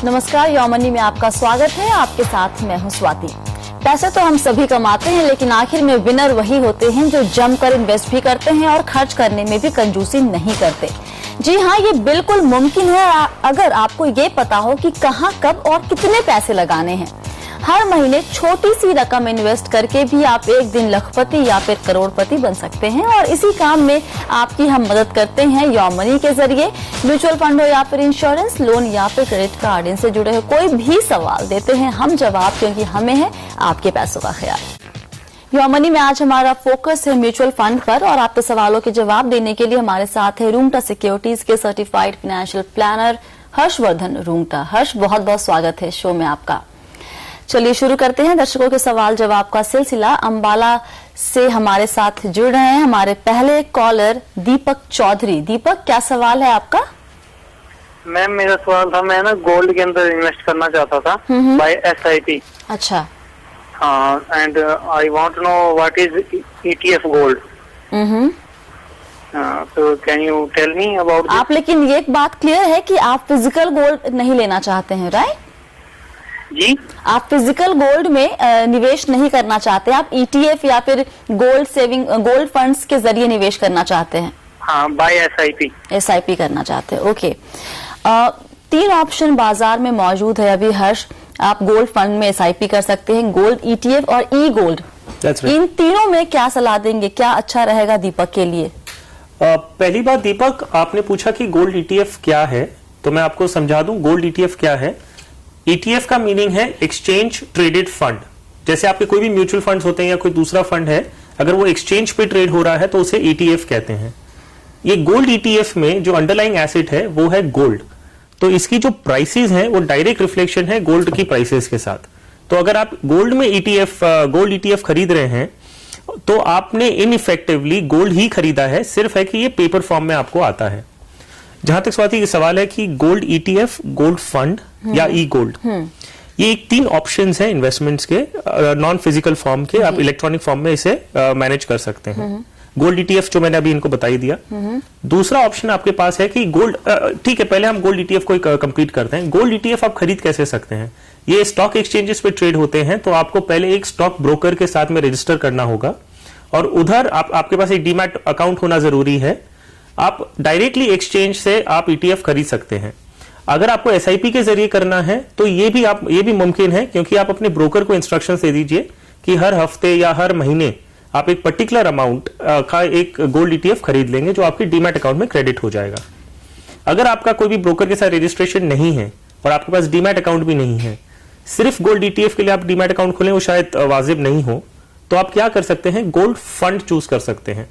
नमस्कार, योमनी में आपका स्वागत है। आपके साथ मैं हूं स्वाति। पैसे तो हम सभी कमाते हैं, लेकिन आखिर में विनर वही होते हैं जो जमकर इन्वेस्ट भी करते हैं और खर्च करने में भी कंजूसी नहीं करते। जी हाँ, ये बिल्कुल मुमकिन है अगर आपको ये पता हो कि कहाँ, कब और कितने पैसे लगाने हैं। हर महीने छोटी सी रकम इन्वेस्ट करके भी आप एक दिन लखपति या फिर करोड़पति बन सकते हैं, और इसी काम में आपकी हम मदद करते हैं योमनी के जरिए। म्यूचुअल फंड हो या फिर इंश्योरेंस, लोन या फिर क्रेडिट कार्ड, इनसे जुड़े हुए कोई भी सवाल देते हैं हम जवाब, क्योंकि हमें है आपके पैसों का ख्याल। योमनी में आज हमारा फोकस है म्यूचुअल फंड पर, और आपके सवालों के जवाब देने के लिए हमारे साथ है रूंगटा सिक्योरिटीज के certified financial planner Harshvardhan Rungta. Harsh, बहुत बहुत स्वागत है शो में आपका। चलिए शुरू करते हैं दर्शकों के सवाल जवाब का सिलसिला। अंबाला से हमारे साथ जुड़ रहे हैं हमारे पहले कॉलर दीपक चौधरी। दीपक, क्या सवाल है आपका? मैम, मेरा सवाल था, मैं ना गोल्ड के अंदर इन्वेस्ट करना चाहता था बाय SIP। अच्छा। हाँ, and I want to know what is ETF gold. तो can you tell me about आप, लेकिन ये एक बात क्लियर है कि आप फिजिकल गोल्ड नहीं लेना चाहते हैं, राइट? जी, आप फिजिकल गोल्ड में निवेश नहीं करना चाहते, आप ETF या फिर गोल्ड सेविंग, गोल्ड फंड्स के जरिए निवेश करना चाहते हैं। हाँ, बाय SIP करना चाहते हैं। ओके। 3 ऑप्शन बाजार में मौजूद है अभी हर्ष। आप गोल्ड फंड में SIP कर सकते हैं, गोल्ड, ETF और ई गोल्ड। इन तीनों में क्या सलाह देंगे, क्या अच्छा रहेगा दीपक के लिए? पहली बात दीपक, आपने पूछा कि गोल्ड ETF क्या है, तो मैं आपको समझा दूं गोल्ड ETF क्या है। ETF का मीनिंग है एक्सचेंज ट्रेडेड फंड। जैसे आपके कोई भी म्यूचुअल फंड्स होते हैं या कोई दूसरा फंड है, अगर वो एक्सचेंज पे ट्रेड हो रहा है तो उसे ETF कहते हैं। ये गोल्ड ETF में जो अंडरलाइंग एसेट है वो है गोल्ड, तो इसकी जो प्राइसेस हैं वो डायरेक्ट रिफ्लेक्शन है गोल्ड की प्राइसेस के साथ। तो अगर आप गोल्ड में गोल्ड ETF खरीद रहे हैं तो आपने इनइफेक्टिवली गोल्ड ही खरीदा है, सिर्फ है कि ये पेपर फॉर्म में आपको आता है। जहां तक स्वाति ये सवाल है कि गोल्ड ETF, गोल्ड फंड या ई गोल्ड, ये 3 ऑप्शंस हैं इन्वेस्टमेंट्स के, नॉन फिजिकल फॉर्म के। आप इलेक्ट्रॉनिक फॉर्म में इसे मैनेज कर सकते हैं। गोल्ड ETF जो मैंने अभी इनको बता ही दिया। दूसरा ऑप्शन आपके पास है कि गोल्ड, ठीक है, पहले हम गोल्ड ETF को कंप्लीट करते हैं। गोल्ड ETF आप खरीद कैसे सकते हैं? ये स्टॉक एक्सचेंजेस पे ट्रेड होते हैं, तो आपको पहले एक स्टॉक ब्रोकर के साथ में रजिस्टर करना होगा, और उधर आपके पास एक डीमैट अकाउंट होना जरूरी है। आप डायरेक्टली एक्सचेंज से आप ETF खरीद सकते हैं। अगर आपको SIP के जरिए करना है तो ये भी मुमकिन है, क्योंकि आप अपने ब्रोकर को इंस्ट्रक्शंस दे दीजिए कि हर हफ्ते या हर महीने आप एक पर्टिकुलर अमाउंट का एक गोल्ड ETF खरीद लेंगे, जो आपके डीमैट अकाउंट में क्रेडिट हो जाएगा। अगर आपका कोई भी ब्रोकर के साथ रजिस्ट्रेशन नहीं है और आपके पास डीमैट अकाउंट भी नहीं है, सिर्फ गोल्ड ETF के लिए आप डीमैट अकाउंट खोलें, वो शायद वाजिब नहीं हो, तो आप क्या कर सकते हैं, गोल्ड फंड चूज कर सकते हैं।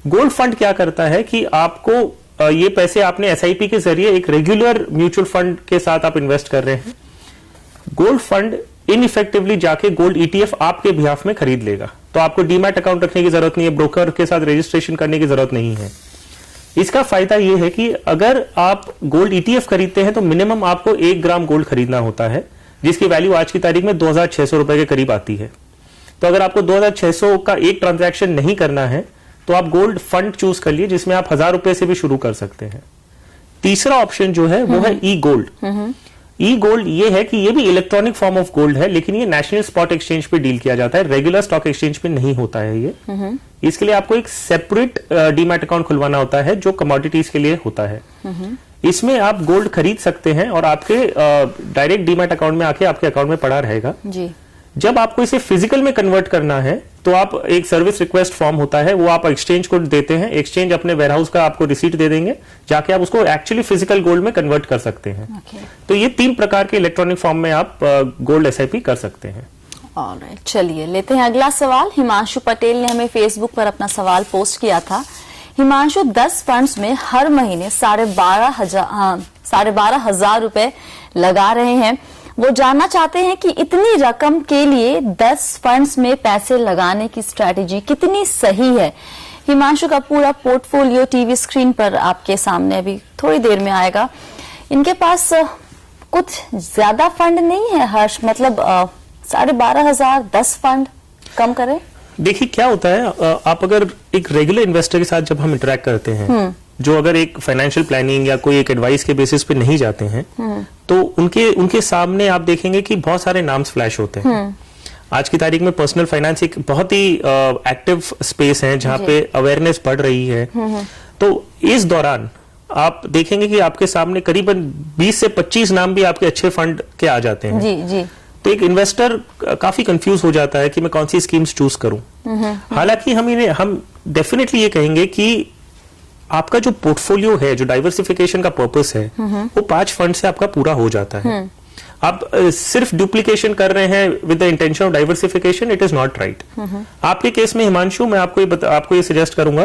गोल्ड फंड क्या करता है कि आपको ये पैसे आपने SIP के जरिए एक रेगुलर म्यूचुअल फंड के साथ आप इन्वेस्ट कर रहे हैं, गोल्ड फंड इनइफेक्टिवली जाके गोल्ड ETF आपके बिहाफ में खरीद लेगा। तो आपको डीमैट अकाउंट रखने की जरूरत नहीं है, ब्रोकर के साथ रजिस्ट्रेशन करने की जरूरत नहीं है। इसका फायदा यह है कि अगर आप गोल्ड ETF खरीदते हैं तो मिनिमम आपको 1 ग्राम गोल्ड खरीदना होता है, जिसकी वैल्यू आज की तारीख में 2600 रुपए के करीब आती है। तो अगर आपको 2600 का एक ट्रांजैक्शन नहीं करना है तो आप गोल्ड फंड चूज कर लिए, जिसमें आप 1000 रुपए से भी शुरू कर सकते हैं। तीसरा ऑप्शन जो है वो है ई गोल्ड। ई गोल्ड ये है कि ये भी इलेक्ट्रॉनिक फॉर्म ऑफ गोल्ड है, लेकिन ये नेशनल स्पॉट एक्सचेंज पे डील किया जाता है, रेगुलर स्टॉक एक्सचेंज पे नहीं होता है ये। इसके लिए आपको एक सेपरेट डीमैट अकाउंट खुलवाना होता है, जो कमोडिटीज के लिए होता है। इसमें आप गोल्ड खरीद सकते हैं और आपके डायरेक्ट डीमैट अकाउंट में आके आपके अकाउंट में पड़ा रहेगा जी। जब आपको इसे फिजिकल में कन्वर्ट करना है तो आप एक सर्विस रिक्वेस्ट फॉर्म होता है, वो आप एक्सचेंज को देते हैं, एक्सचेंज अपने वेयरहाउस का आपको रिसीट दे देंगे, जाके आप उसको एक्चुअली फिजिकल गोल्ड में कन्वर्ट कर सकते हैं। तो ये 3 प्रकार के इलेक्ट्रॉनिक फॉर्म में आप गोल्ड SIP कर सकते हैं। ऑलराइट, चलिए लेते हैं अगला सवाल। हिमांशु पटेल ने हमें फेसबुक पर अपना सवाल पोस्ट किया था। हिमांशु 10 फंड्स में हर महीने 12,500 रुपए लगा रहे हैं। वो जानना चाहते हैं कि इतनी रकम के लिए 10 फंड्स में पैसे लगाने की स्ट्रैटेजी कितनी सही है। हिमांशु का पूरा पोर्टफोलियो टीवी स्क्रीन पर आपके सामने अभी थोड़ी देर में आएगा। इनके पास कुछ ज्यादा फंड नहीं है हर्ष, मतलब 12,500 10 फंड कम करें। देखिए क्या होता है, आप अगर एक रेगुलर इन्वेस्टर के साथ जब हम इंटरेक्ट करते हैं जो अगर एक फाइनेंशियल प्लानिंग या कोई एक एडवाइस के बेसिस पे नहीं जाते हैं तो उनके सामने आप देखेंगे कि बहुत सारे नाम्स फ्लैश होते हैं। आज की तारीख में पर्सनल फाइनेंस एक बहुत ही एक्टिव स्पेस है जहां पे अवेयरनेस बढ़ रही है। तो इस दौरान आप देखेंगे कि आपके सामने करीबन 20 से 25 नाम भी आपके अच्छे फंड के आ जाते हैं। जी जी। तो एक इन्वेस्टर काफी कंफ्यूज हो जाता है कि मैं कौन सी स्कीम्स चूज करूं। हालांकि हम डेफिनेटली ये कहेंगे कि आपका जो पोर्टफोलियो है, जो डाइवर्सिफिकेशन का पर्पस है, वो 5 फंड से आपका पूरा हो जाता है। आप सिर्फ डुप्लीकेशन कर रहे हैं with the intention of diversification, it is not right. आपके केस में हिमांशु, मैं आपको ये सजेस्ट करूंगा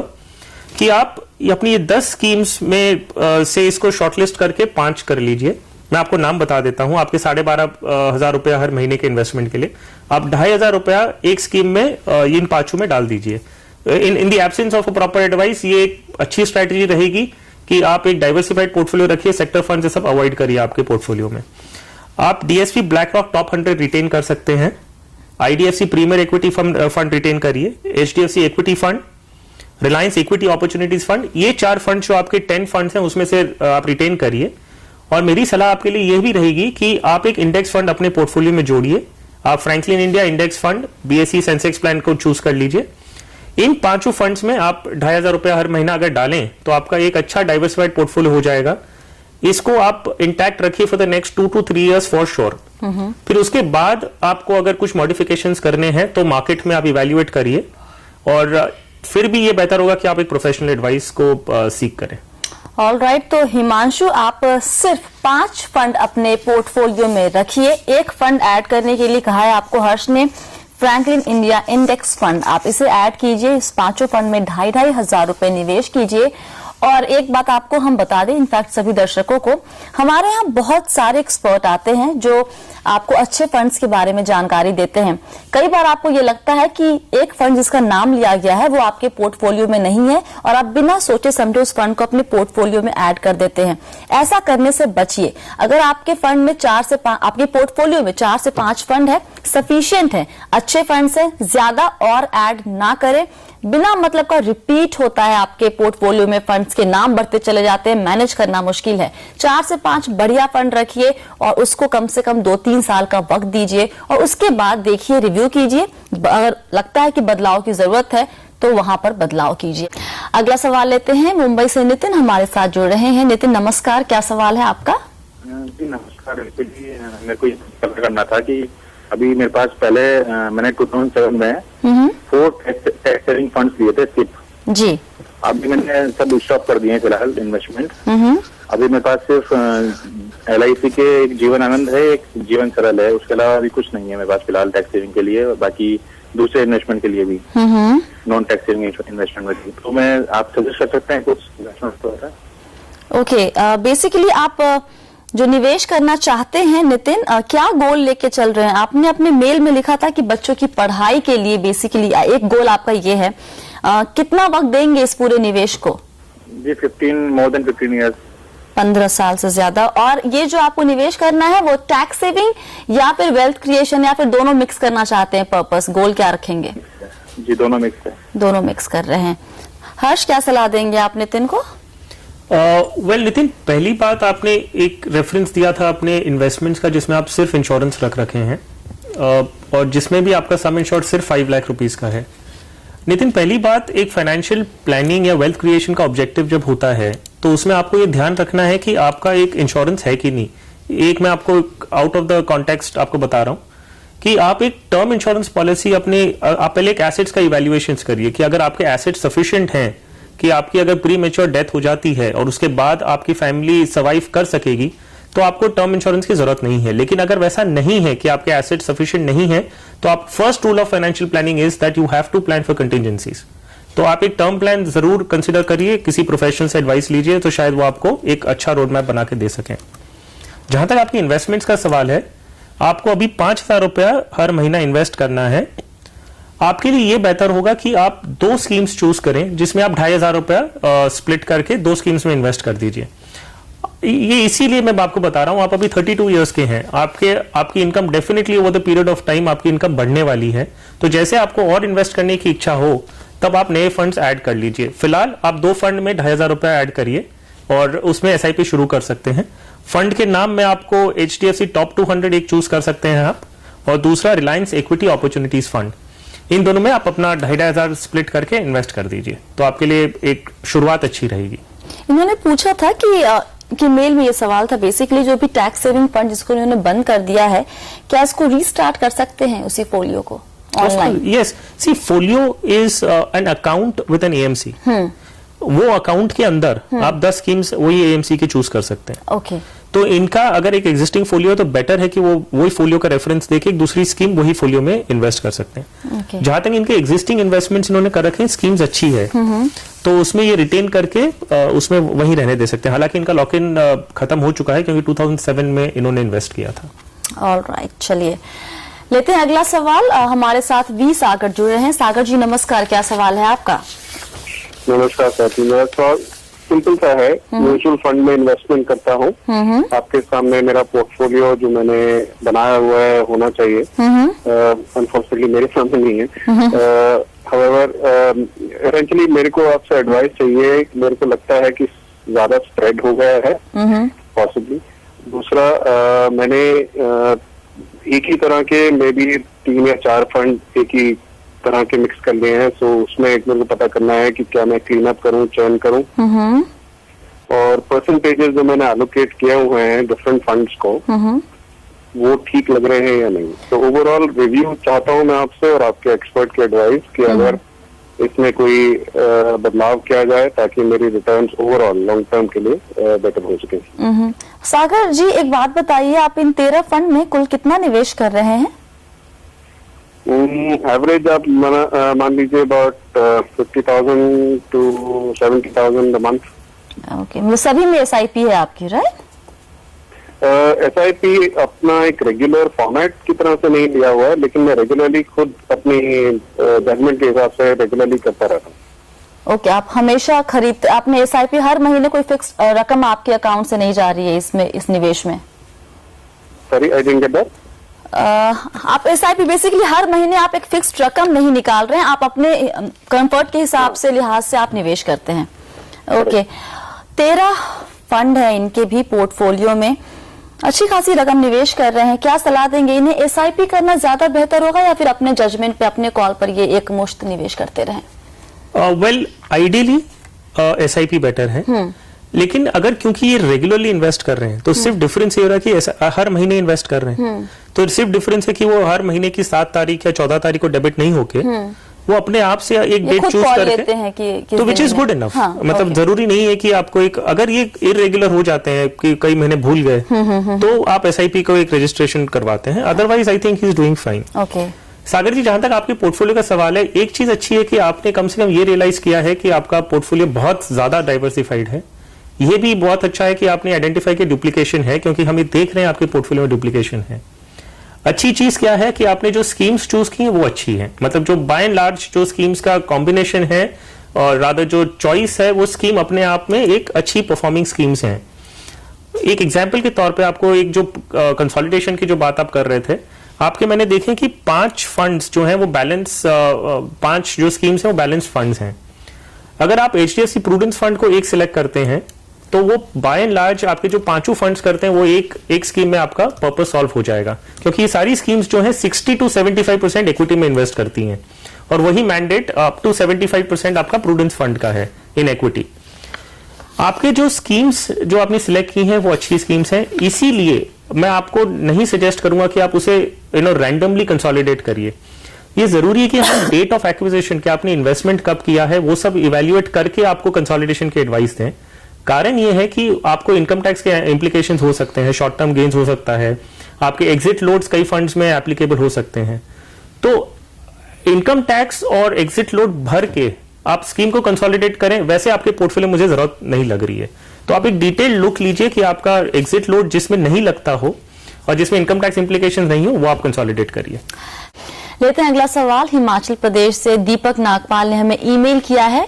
कि आप अपनी ये 10 स्कीम्स में से इसको शॉर्टलिस्ट करके 5 कर लीजिए। मैं आपको नाम बता देता हूं। आपके 12,500 रुपया हर महीने के इन्वेस्टमेंट के लिए आप 2,500 रुपया एक स्कीम में इन 5 में डाल दीजिए। In the absence of a proper advice ये एक अच्छी स्ट्रैटेजी रहेगी कि आप एक डाइवर्सिफाइड पोर्टफोलियो रखिए, सेक्टर फंड से सब अवॉइड करिए आपके पोर्टफोलियो में। आप डीएसपी ब्लैकरॉक टॉप 100 रिटेन कर सकते हैं, IDFC premier equity fund retain करिए, HDFC equity fund, Reliance equity opportunities fund, ये 4 फंड जो आपके 10 फंड हैं उसमें से आप रिटेन करिए। और मेरी सलाह आपके लिए यह भी रहेगी कि आप एक इंडेक्स फंड अपने पोर्टफोलियो में जोड़िए। आप Franklin India index fund, BSE Sensex plan को चूज कर लीजिए। इन 5 फंड्स में आप 2,500 रुपया हर महीना अगर डालें तो आपका एक अच्छा डाइवर्सिफाइड पोर्टफोलियो हो जाएगा। इसको आप इंटैक्ट रखिए for the next 2 to 3 years for sure. फिर उसके बाद आपको अगर कुछ मॉडिफिकेशंस करने हैं तो मार्केट में आप इवैल्यूएट करिए, और फिर भी ये बेहतर होगा कि आप एक प्रोफेशनल एडवाइस को सीख करें। ऑल राइट, तो हिमांशु आप सिर्फ 5 फंड अपने पोर्टफोलियो में रखिए। एक फंड ऐड करने के लिए कहा है आपको हर्ष ने, फ्रैंकलिन इंडिया इंडेक्स फंड, आप इसे ऐड कीजिए। इस 5 फंड में 2,500 रुपए निवेश कीजिए। और एक बात आपको हम बता दें, इनफैक्ट सभी दर्शकों को, हमारे यहाँ बहुत सारे एक्सपर्ट आते हैं जो आपको अच्छे फंड्स के बारे में जानकारी देते हैं। कई बार आपको ये लगता है कि एक फंड जिसका नाम लिया गया है वो आपके पोर्टफोलियो में नहीं है और आप बिना सोचे समझे उस फंड को अपने पोर्टफोलियो में ऐड कर देते हैं। ऐसा करने से बचिए। अगर आपके फंड में 4 से 5, आपके पोर्टफोलियो में 4 से 5 फंड है, सफिशिएंट है, अच्छे फंड्स है, ज्यादा और ऐड ना करें। बिना मतलब का रिपीट होता है आपके पोर्टफोलियो में, फंड्स के नाम बढ़ते चले जाते हैं, मैनेज करना मुश्किल है। 4 से 5 बढ़िया फंड रखिए और उसको कम से कम 2-3 साल का वक्त दीजिए और उसके बाद देखिए, रिव्यू कीजिए। अगर लगता है कि बदलाव की जरूरत है तो वहां पर बदलाव कीजिए। अगला सवाल लेते हैं, मुंबई से नितिन हमारे साथ जुड़ रहे हैं। नितिन नमस्कार, क्या सवाल है आपका? जी नमस्कार। मेरे को ये पता करना था कि अभी मेरे पास पहले मैंने 2007 में 4 टैक्स सेविंग फंड्स लिए थे, स्किप जी। अभी मैंने सब स्टॉप कर दिए हैं फिलहाल इन्वेस्टमेंट। अभी मेरे पास सिर्फ LIC के एक जीवन आनंद है, एक जीवन सरल है, उसके अलावा अभी कुछ नहीं है मेरे पास फिलहाल टैक्स सेविंग के लिए, बाकी दूसरे इन्वेस्टमेंट के लिए भी नॉन टैक्स सेविंग इन्वेस्टमेंट में भी। तो मैं आप सजेस्ट कर सकते हैं कुछ इन्वेस्टमेंट? ओके, बेसिकली आप जो निवेश करना चाहते हैं नितिन, क्या गोल लेके चल रहे हैं? आपने अपने मेल में लिखा था कि बच्चों की पढ़ाई के लिए बेसिकली एक गोल आपका ये है। कितना वक्त देंगे इस पूरे निवेश को? जी 15 years। 15 साल से ज्यादा। और ये जो आपको निवेश करना है वो टैक्स सेविंग या फिर वेल्थ क्रिएशन या फिर दोनों मिक्स करना चाहते हैं? पर्पस, गोल क्या रखेंगे? जी दोनों मिक्स है। दोनों मिक्स कर रहे हैं। हर्ष, क्या सलाह देंगे आप नितिन को? वेल नितिन, पहली बात, आपने एक रेफरेंस दिया था अपने इन्वेस्टमेंट्स का जिसमें आप सिर्फ इंश्योरेंस रख रखे हैं और जिसमें भी आपका सम इंश्योर्ड सिर्फ 5 लाख रुपीस का है। नितिन, पहली बात, एक फाइनेंशियल प्लानिंग या वेल्थ क्रिएशन का ऑब्जेक्टिव जब होता है तो उसमें आपको ये ध्यान रखना है कि आपका एक इंश्योरेंस है कि नहीं। एक मैं आपको आउट ऑफ द कॉन्टेक्स्ट आपको बता रहा हूं कि आप एक टर्म इंश्योरेंस पॉलिसी आप पहले एक एसेट्स का इवैल्यूएशन करिए कि अगर आपके एसेट्स सफिशिएंट हैं कि आपकी अगर प्री मेच्योर डेथ हो जाती है और उसके बाद आपकी फैमिली सर्वाइव कर सकेगी तो आपको टर्म इंश्योरेंस की जरूरत नहीं है। लेकिन अगर वैसा नहीं है कि आपके एसेट सफिशिएंट नहीं है तो आप first rule of financial planning is that you have to plan for contingencies. तो आप एक टर्म प्लान जरूर कंसिडर करिए, किसी प्रोफेशनल से एडवाइस लीजिए तो शायद वो आपको एक अच्छा रोड मैप बना के दे सकें। जहां तक आपकी इन्वेस्टमेंट्स का सवाल है, आपको अभी 5,000 रुपया हर महीना इन्वेस्ट करना है। आपके लिए ये बेहतर होगा कि आप 2 स्कीम्स चूज करें जिसमें आप 2,500 रुपया स्प्लिट करके 2 स्कीम्स में इन्वेस्ट कर दीजिए। ये इसीलिए मैं आपको बता रहा हूं, आप अभी 32 इयर्स के हैं, आपकी income definitely over the period of time आपकी इनकम बढ़ने वाली है। तो जैसे आपको और इन्वेस्ट करने की इच्छा हो तब आप नए फंड्स ऐड कर लीजिए। फिलहाल आप 2 फंड में 2,500 रुपए ऐड करिए और उसमें एसआईपी शुरू कर सकते हैं। फंड के नाम में आपको HDFC टॉप 200 एक चूज कर सकते हैं आप, और दूसरा रिलायंस इक्विटी अपॉर्चुनिटीज फंड। इन दोनों में आप अपना 2,500 स्प्लिट करके इन्वेस्ट कर दीजिए, तो आपके लिए एक शुरुआत अच्छी रहेगी। इन्होंने पूछा था कि मेल में ये सवाल था बेसिकली, जो भी टैक्स सेविंग फंड जिसको इन्होंने बंद कर दिया है, क्या इसको रीस्टार्ट कर सकते हैं उसी फोलियो को online? Yes, see folio is an account with an AMC। वो अकाउंट के अंदर आप 10 स्कीम्स वही AMC के चूज कर सकते हैं। ओके। तो इनका अगर एक एग्जिस्टिंग फोलियो है तो बेटर है कि वो वही फोलियो का रेफरेंस देके एक दूसरी स्कीम वही फोलियो में इन्वेस्ट कर सकते हैं। Okay. जहां तक इनके एग्जिस्टिंग इन्वेस्टमेंट्स इन्होंने कर रखे हैं, स्कीम्स अच्छी है, तो उसमें ये रिटेन करके उसमें वहीं रहने दे सकते हैं। हालांकि इनका लॉक इन खत्म हो चुका है क्योंकि 2007 में इन्होंने इन्वेस्ट किया था। ऑलराइट, चलिए लेते हैं अगला सवाल। हमारे साथ वी सागर जुड़े हैं। सागर जी नमस्कार, क्या सवाल है आपका? नमस्कार साथी, मेरा सवाल सिंपल सा है। म्यूचुअल फंड में इन्वेस्टमेंट करता हूँ। आपके सामने मेरा पोर्टफोलियो जो मैंने बनाया हुआ है होना चाहिए, अनफॉर्चुनेटली मेरे सामने नहीं है। हाउएवर इवेंचुअली मेरे को आपसे एडवाइस चाहिए। मेरे को लगता है कि ज्यादा स्प्रेड हो गया है पॉसिबली। दूसरा मैंने एक ही तरह के मे बी 3 या 4 फंड एक ही तरह के मिक्स कर लिए हैं, सो उसमें एक मेरे को पता करना है कि क्या मैं क्लीन अप करूं, चयन करूं, और परसेंटेजेस जो मैंने एलोकेट किए हुए हैं डिफरेंट फंड्स को वो ठीक लग रहे हैं या नहीं। तो ओवरऑल रिव्यू चाहता हूं मैं आपसे और आपके एक्सपर्ट की एडवाइस कि अगर इसमें कोई बदलाव किया जाए ताकि मेरी रिटर्न्स ओवरऑल लॉन्ग टर्म के लिए बेटर हो सके। सागर जी एक बात बताइए, आप इन 13 फंड में कुल कितना निवेश कर रहे हैं? एवरेज आप मान लीजिए about 50,000 to 70,000 a month. Okay, मतलब सभी में SIP है आपकी, राइट? SIP अपना एक रेगुलर फॉर्मेट की तरह से नहीं लिया हुआ है, लेकिन मैं रेगुलरली खुद अपनी जजमेंट के हिसाब से रेगुलरली करता रहता हूँ। ओके, आप हमेशा खरीदते, आपने SIP हर महीने कोई फिक्स रकम आपके अकाउंट से नहीं जा रही है इसमें, इस निवेश में? Sorry, I didn't get that. आप SIP बेसिकली हर महीने आप एक फिक्स्ड रकम नहीं निकाल रहे हैं, आप अपने कंफर्ट के हिसाब से, लिहाज से आप निवेश करते हैं। ओके, 13 फंड है इनके भी पोर्टफोलियो में, अच्छी खासी रकम निवेश कर रहे हैं। क्या सलाह देंगे, इन्हें SIP करना ज्यादा बेहतर होगा या फिर अपने जजमेंट पे, अपने कॉल पर ये एक मुश्त निवेश करते रहें? वेल आइडियली SIP बेटर है, लेकिन अगर क्योंकि ये रेगुलरली इन्वेस्ट कर रहे हैं तो सिर्फ डिफरेंस ये हो रहा है कि हर महीने इन्वेस्ट कर रहे हैं, तो सिर्फ डिफरेंस है कि वो हर महीने की 7 तारीख या 14 तारीख को डेबिट नहीं होके वो अपने आप से एक डेट चूज करके हैं कि तो विच इज गुड इनफ। मतलब जरूरी नहीं है कि आपको एक, अगर ये इरेगुलर हो जाते हैं कि कई महीने भूल गए तो आप SIP को एक रजिस्ट्रेशन करवाते हैं, otherwise I think he is doing fine. Okay Sagar ji, जहां तक आपके पोर्टफोलियो का सवाल है, एक चीज अच्छी है कि आपने कम से कम ये रियलाइज किया है कि आपका पोर्टफोलियो बहुत ज्यादा डाइवर्सिफाइड है। ये भी बहुत अच्छा है कि आपने आइडेंटिफाई किया डुप्लीकेशन है, क्योंकि हम ये देख रहे हैं आपके पोर्टफोलियो में डुप्लीकेशन है। अच्छी चीज क्या है कि आपने जो स्कीम्स चूज की हैं वो अच्छी है, मतलब जो बाय एंड लार्ज जो स्कीम्स का कॉम्बिनेशन है और रादर जो चॉइस है वो स्कीम अपने आप में एक अच्छी परफॉर्मिंग स्कीम्स हैं। एक एग्जांपल के तौर पे आपको एक जो कंसोलिडेशन की जो बात आप कर रहे थे, आपके मैंने देखे कि 5 फंड्स जो हैं वो बैलेंस, 5 जो स्कीम्स हैं वो बैलेंस फंड्स हैं। अगर आप HDFC प्रूडेंस फंड को एक सिलेक्ट करते हैं तो वो बाय एंड लार्ज आपके जो 5 फंड्स करते हैं वो एक स्कीम में आपका पर्पस सॉल्व हो जाएगा, क्योंकि ये सारी स्कीम्स जो है 60 to 75% इक्विटी में इन्वेस्ट करती हैं और वही मैंडेट अप टू 75% आपका प्रूडेंस फंड का है इन इक्विटी। आपके जो स्कीम्स जो आपने सिलेक्ट की हैं वो अच्छी स्कीम्स हैं, इसीलिए मैं आपको नहीं सजेस्ट करूंगा कि आप उसे रैंडमली कंसोलिडेट करिए। ये जरूरी है कि हम डेट ऑफ एक्विजिशन, कि आपने इन्वेस्टमेंट कब किया है, वो सब इवेल्युएट करके आपको कंसोलिडेशन की एडवाइस दें। कारण ये है कि आपको इनकम टैक्स के इंप्लीकेशंस हो सकते हैं, शॉर्ट टर्म गेन्स हो सकता है, आपके एग्जिट लोड्स कई फंड्स में एप्लीकेबल हो सकते हैं। तो इनकम टैक्स और एग्जिट लोड भर के आप स्कीम को कंसोलिडेट करें, वैसे आपके पोर्टफोलियो मुझे जरूरत नहीं लग रही है। तो आप एक डिटेल लुक लीजिए कि आपका एग्जिट लोड जिसमें नहीं लगता हो और जिसमें इनकम टैक्स इंप्लीकेशंस नहीं हो वो आप कंसोलिडेट करिए। लेते हैं अगला सवाल। हिमाचल प्रदेश से दीपक नागपाल ने हमें ईमेल किया है।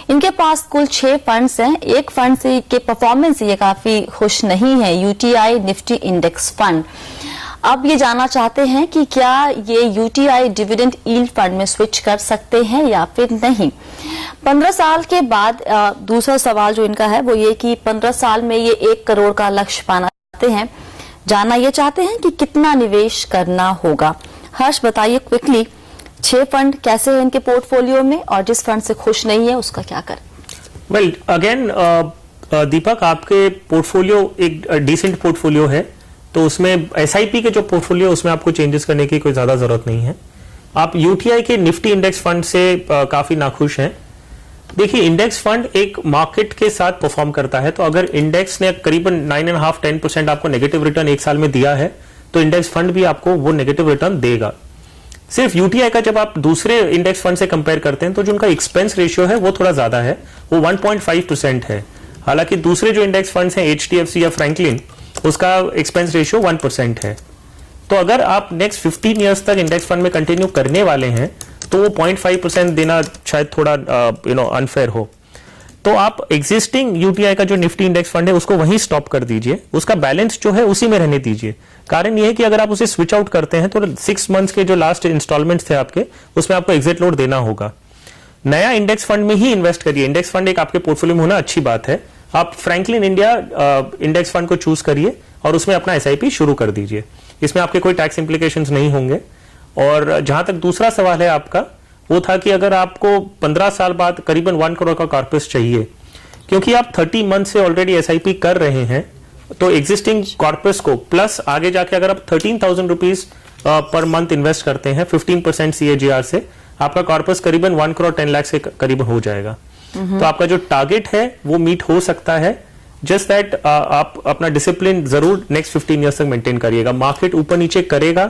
इनके पास कुल 6 फंड्स हैं। एक फंड से के परफॉर्मेंस ये काफी खुश नहीं है, UTI निफ्टी इंडेक्स फंड। अब ये जानना चाहते हैं कि क्या ये यूटीआई डिविडेंड यील्ड फंड में स्विच कर सकते हैं या फिर नहीं। 15 साल के बाद दूसरा सवाल जो इनका है वो ये कि 15 साल में ये 1 करोड़ का लक्ष्य पाना चाहते हैं। जानना ये चाहते हैं कि कितना निवेश करना होगा। हर्ष बताइए क्विकली 6 फंड कैसे हैं इनके पोर्टफोलियो में और जिस फंड से खुश नहीं है उसका क्या करें। वेल अगेन दीपक, आपके पोर्टफोलियो एक डिसेंट पोर्टफोलियो है, तो उसमें एसआईपी के जो पोर्टफोलियो उसमें आपको चेंजेस करने की कोई ज्यादा जरूरत नहीं है। आप यूटीआई के निफ्टी इंडेक्स फंड से काफी नाखुश हैं। देखिए, इंडेक्स फंड एक मार्केट के साथ परफॉर्म करता है, तो अगर इंडेक्स ने करीबन 9.5-10% आपको नेगेटिव रिटर्न एक साल में दिया है, तो इंडेक्स फंड भी आपको वो नेगेटिव रिटर्न देगा। सिर्फ यूटीआई का जब आप दूसरे इंडेक्स फंड से कंपेयर करते हैं तो जो उनका एक्सपेंस रेशियो है वो थोड़ा ज्यादा है, वो 1.5% है। हालांकि दूसरे जो इंडेक्स फंड्स हैं एचडीएफसी या फ्रैंकलिन, उसका एक्सपेंस रेशियो 1% है। तो अगर आप नेक्स्ट 15 ईयर्स तक इंडेक्स फंड में कंटिन्यू करने वाले हैं तो वो 0.5% देना शायद थोड़ा अनफेयर हो। तो आप एग्जिस्टिंग यूटीआई का जो निफ्टी इंडेक्स फंड है उसको वहीं स्टॉप कर दीजिए, उसका बैलेंस जो है उसी में रहने दीजिए। कारण यह है कि अगर आप उसे स्विच आउट करते हैं तो 6 मंथ्स के जो लास्ट इंस्टॉलमेंट्स थे आपके, उसमें आपको एग्जिट लोड देना होगा। नया इंडेक्स फंड में ही इन्वेस्ट करिए। इंडेक्स फंड एक आपके पोर्टफोलियो में होना अच्छी बात है। आप फ्रैंकलिन इंडिया इंडेक्स फंड को चूज करिए और उसमें अपना एसआईपी शुरू कर दीजिए। इसमें आपके कोई टैक्स इंप्लीकेशंस नहीं होंगे। और जहां तक दूसरा सवाल है आपका, वो था कि अगर आपको 15 साल बाद करीबन 1 करोड़ का कॉर्पस चाहिए, क्योंकि आप 30 मंथ से ऑलरेडी एसआईपी कर रहे हैं, तो एग्जिस्टिंग कॉर्पस को प्लस आगे जाके अगर आप 13,000 रुपीज पर मंथ इन्वेस्ट करते हैं 15% CAGR से, आपका कॉर्पस करीबन 1 करोड़ 10 लाख से करीबन हो जाएगा। तो आपका जो टारगेट है वो मीट हो सकता है। जस्ट दैट आप अपना डिसिप्लिन जरूर नेक्स्ट 15 ईयर्स तक मेंटेन करिएगा। मार्केट ऊपर नीचे करेगा।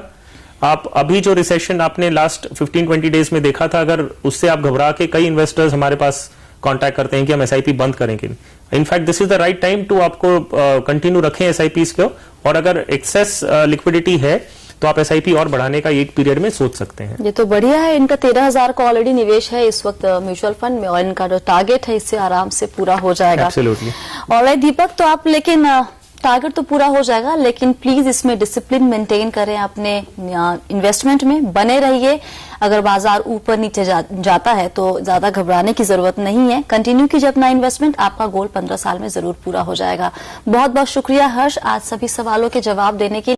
आप अभी जो रिसेशन आपने लास्ट 15-20 डेज में देखा था, अगर उससे आप घबरा के, कई इन्वेस्टर्स हमारे पास कांटेक्ट करते हैं कि हम एसआईपी बंद करेंगे। In fact this is the right time to आपको कंटिन्यू रखें एसआईपीज को, और अगर एक्सेस लिक्विडिटी है तो आप एसआईपी और बढ़ाने का एक पीरियड में सोच सकते हैं। ये तो बढ़िया है। इनका 13,000 का ऑलरेडी निवेश है इस वक्त म्यूचुअल फंड में, और इनका जो टारगेट है इससे आराम से पूरा हो जाएगा। एब्सोल्युटली। ऑलराइट दीपक, तो आप लेकिन टारगेट तो पूरा हो जाएगा, लेकिन प्लीज इसमें डिसिप्लिन मेंटेन करें, अपने इन्वेस्टमेंट में बने रहिए। अगर बाजार ऊपर नीचे जाता है तो ज्यादा घबराने की जरूरत नहीं है। कंटिन्यू कीजिए अपना इन्वेस्टमेंट, आपका गोल 15 साल में जरूर पूरा हो जाएगा। बहुत बहुत शुक्रिया हर्ष, आज सभी सवालों के जवाब देने के